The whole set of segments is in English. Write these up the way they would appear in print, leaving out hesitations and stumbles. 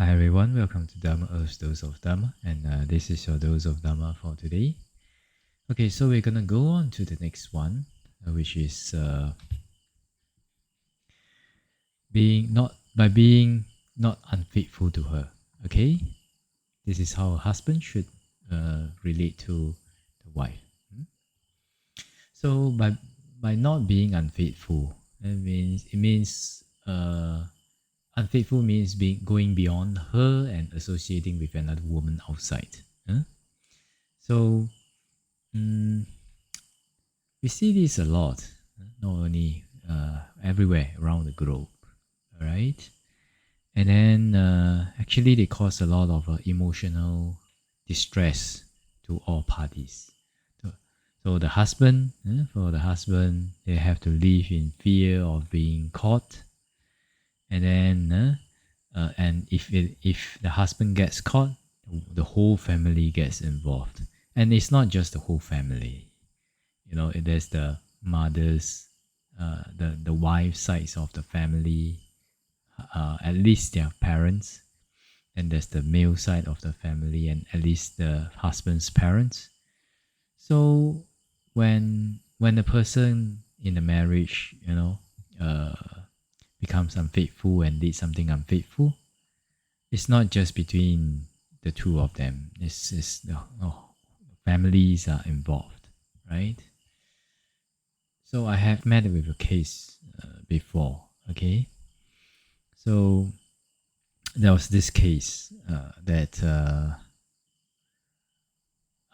Hi everyone, welcome to Dharma Earth's Dose of Dharma, and this is your dose of Dharma for today. Okay, so we're gonna go on to the next one, which is being not unfaithful to her. Okay, this is how a husband should relate to the wife. So by not being unfaithful, it means unfaithful means being going beyond her and associating with another woman outside. Huh? So we see this a lot, not only everywhere around the globe, all right? And then actually they cause a lot of emotional distress to all parties. So the husband, for the husband, they have to live in fear of being caught, and then and if the husband gets caught, the whole family gets involved, and it's not just the whole family. There's the mothers, the wife sides of the family, at least their parents, and there's the male side of the family, and at least the husband's parents. So when the person in the marriage, becomes unfaithful and did something unfaithful, it's not just between the two of them. It's the families are involved, right? So I have met with a case before. Okay, so there was this case that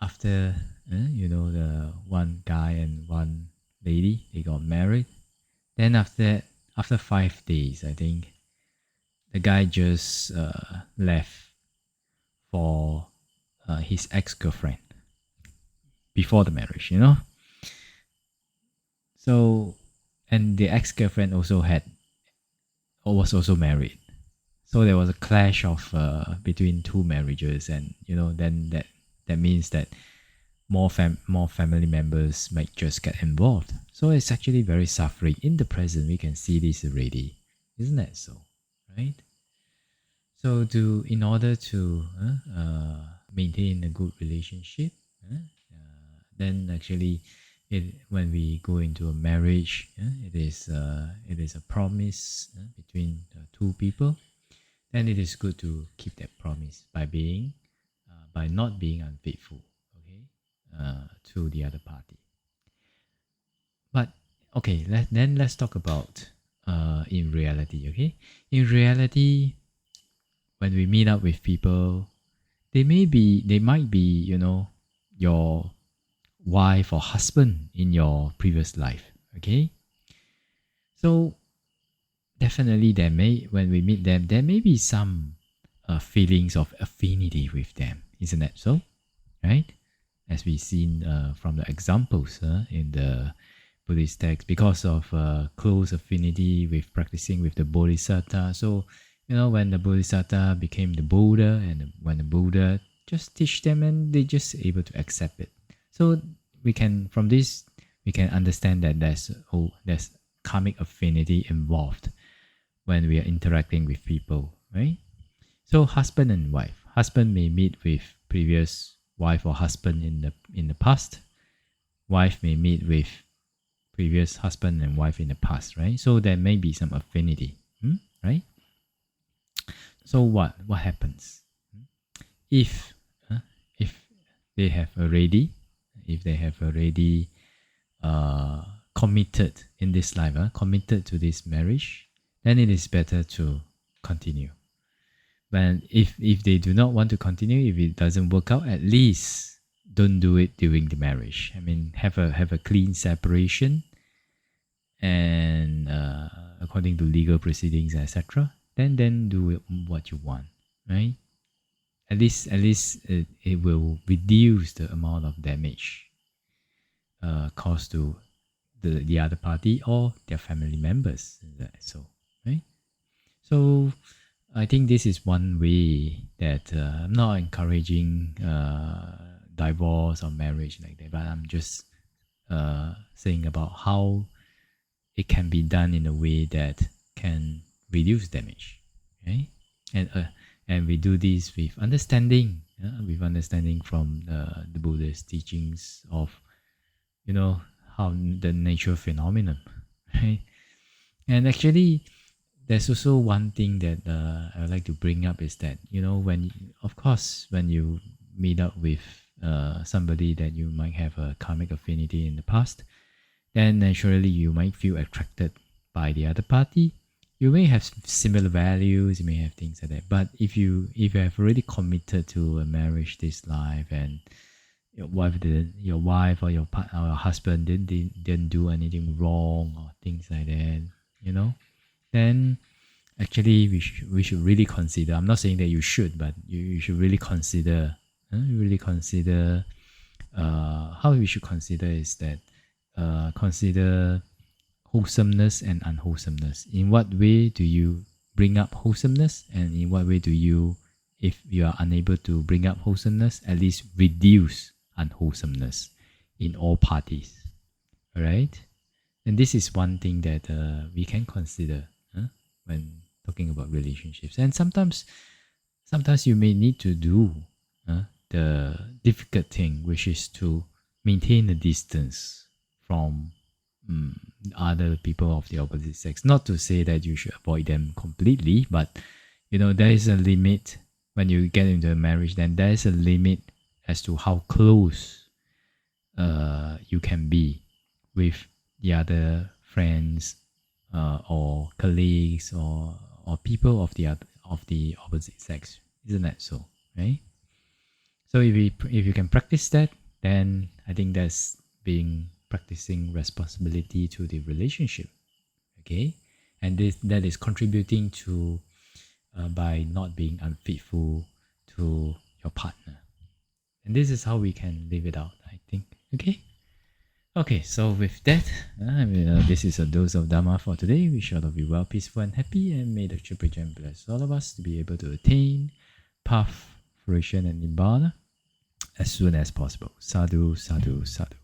after the one guy and one lady, they got married. Then after 5 days, I think the guy just left for his ex-girlfriend before the marriage. So, and the ex-girlfriend also was also married. So there was a clash of between two marriages, and then that means that more family members might just get involved. So it's actually very suffering. In the present, we can see this already, isn't that so? Right? So in order to maintain a good relationship, then actually when we go into a marriage, it is a promise between two people. Then it is good to keep that promise by not being unfaithful, okay, to the other party. But okay, let's talk about in reality. Okay, in reality, when we meet up with people, they might be your wife or husband in your previous life. Okay, so definitely when we meet them, there may be some feelings of affinity with them, isn't that so? Right, as we've seen from the examples in the Buddhist text, because of close affinity with practicing with the Bodhisattva. So when the Bodhisattva became the Buddha, and when the Buddha just teach them, and they just able to accept it. So from this we can understand that there's karmic affinity involved when we are interacting with people, right? So husband and wife. Husband may meet with previous wife or husband in the past. Wife may meet with previous husband and wife in the past, right? So there may be some affinity, right? So what happens if if they have already committed in this life, committed to this marriage, then it is better to continue. But if they do not want to continue, if it doesn't work out, at least don't do it during the marriage. I mean, have a clean separation, and according to legal proceedings, etc. Then do what you want, right? At least it will reduce the amount of damage caused to the other party or their family members. So, right? So I think this is one way that I'm not encouraging divorce or marriage like that, but I'm just saying about how it can be done in a way that can reduce damage, okay? And And we do this with understanding, from the Buddha's teachings of, how the nature phenomenon, right? And actually, there's also one thing that I would like to bring up is that, when you meet up with somebody that you might have a karmic affinity in the past, then naturally you might feel attracted by the other party. You may have similar values, you may have things like that. But if you have already committed to a marriage this life, and your wife or your partner or your husband didn't do anything wrong or things like that, then actually we should really consider. I'm not saying that you should, but you should really consider. How we should consider is that consider wholesomeness and unwholesomeness. In what way do you bring up wholesomeness, and in what way do you, if you are unable to bring up wholesomeness, at least reduce unwholesomeness in all parties? All right, and this is one thing that we can consider when talking about relationships. And sometimes you may need to do the difficult thing, which is to maintain a distance from other people of the opposite sex. Not to say that you should avoid them completely, but there is a limit when you get into a marriage. Then there is a limit as to how close you can be with the other friends or colleagues or people of the opposite sex. Isn't that so? Right? So if you can practice that, then I think that's practicing responsibility to the relationship. Okay, and that is contributing to by not being unfaithful to your partner. And this is how we can live it out, I think. Okay, so with that, this is a dose of Dharma for today. We shall all be well, peaceful, and happy, and may the Triple Gem bless all of us to be able to attain path, fruition, and nibbana as soon as possible. Sadhu, sadhu, sadhu.